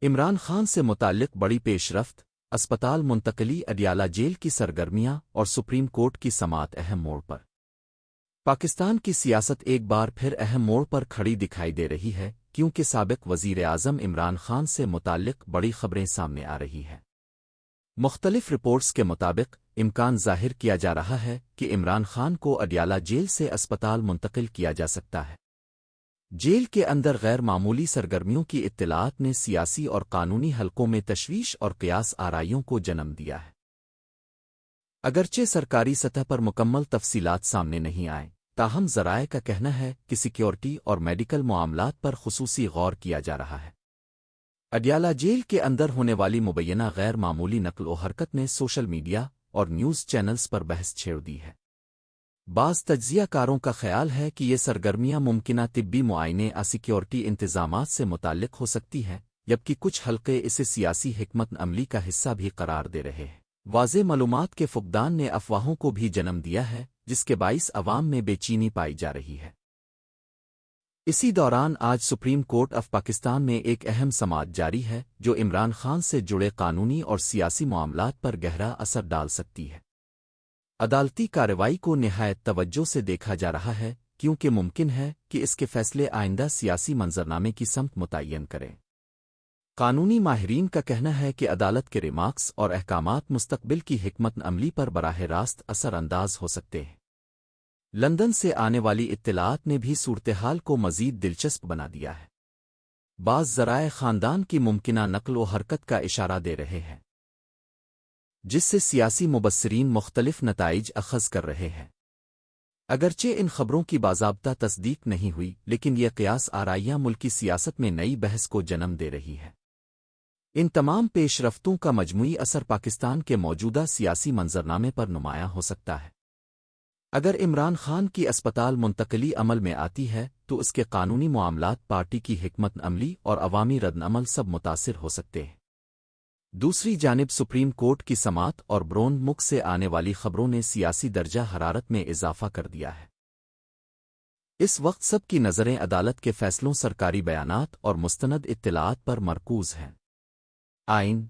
عمران خان سے متعلق بڑی پیش رفت، اسپتال منتقلی، اڈیالہ جیل کی سرگرمیاں اور سپریم کورٹ کی سماعت اہم موڑ پر۔ پاکستان کی سیاست ایک بار پھر اہم موڑ پر کھڑی دکھائی دے رہی ہے، کیونکہ سابق وزیر اعظم عمران خان سے متعلق بڑی خبریں سامنے آ رہی ہیں۔ مختلف رپورٹس کے مطابق امکان ظاہر کیا جا رہا ہے کہ عمران خان کو اڈیالہ جیل سے اسپتال منتقل کیا جا سکتا ہے۔ جیل کے اندر غیر معمولی سرگرمیوں کی اطلاعات نے سیاسی اور قانونی حلقوں میں تشویش اور قیاس آرائیوں کو جنم دیا ہے۔ اگرچہ سرکاری سطح پر مکمل تفصیلات سامنے نہیں آئیں، تاہم ذرائع کا کہنا ہے کہ سیکیورٹی اور میڈیکل معاملات پر خصوصی غور کیا جا رہا ہے۔ اڈیالہ جیل کے اندر ہونے والی مبینہ غیر معمولی نقل و حرکت نے سوشل میڈیا اور نیوز چینلز پر بحث چھیڑ دی ہے۔ بعض تجزیہ کاروں کا خیال ہے کہ یہ سرگرمیاں ممکنہ طبی معائنے اور سیکیورٹی انتظامات سے متعلق ہو سکتی ہیں، جبکہ کچھ حلقے اسے سیاسی حکمت عملی کا حصہ بھی قرار دے رہے ہیں۔ واضح معلومات کے فقدان نے افواہوں کو بھی جنم دیا ہے، جس کے باعث عوام میں بے چینی پائی جا رہی ہے۔ اسی دوران آج سپریم کورٹ آف پاکستان میں ایک اہم سماعت جاری ہے جو عمران خان سے جڑے قانونی اور سیاسی معاملات پر گہرا اثر ڈال سکتی ہے۔ عدالتی کارروائی کو نہایت توجہ سے دیکھا جا رہا ہے، کیونکہ ممکن ہے کہ اس کے فیصلے آئندہ سیاسی منظرنامے کی سمت متعین کریں۔ قانونی ماہرین کا کہنا ہے کہ عدالت کے ریمارکس اور احکامات مستقبل کی حکمت عملی پر براہ راست اثر انداز ہو سکتے ہیں۔ لندن سے آنے والی اطلاعات نے بھی صورتحال کو مزید دلچسپ بنا دیا ہے۔ بعض ذرائع خاندان کی ممکنہ نقل و حرکت کا اشارہ دے رہے ہیں، جس سے سیاسی مبصرین مختلف نتائج اخذ کر رہے ہیں۔ اگرچہ ان خبروں کی باضابطہ تصدیق نہیں ہوئی، لیکن یہ قیاس آرائیاں ملکی سیاست میں نئی بحث کو جنم دے رہی ہے۔ ان تمام پیش رفتوں کا مجموعی اثر پاکستان کے موجودہ سیاسی منظرنامے پر نمایاں ہو سکتا ہے۔ اگر عمران خان کی اسپتال منتقلی عمل میں آتی ہے تو اس کے قانونی معاملات، پارٹی کی حکمت عملی اور عوامی ردعمل سب متاثر ہو سکتے ہیں۔ دوسری جانب سپریم کورٹ کی سماعت اور برون ملک سے آنے والی خبروں نے سیاسی درجہ حرارت میں اضافہ کر دیا ہے۔ اس وقت سب کی نظریں عدالت کے فیصلوں، سرکاری بیانات اور مستند اطلاعات پر مرکوز ہیں۔ آئین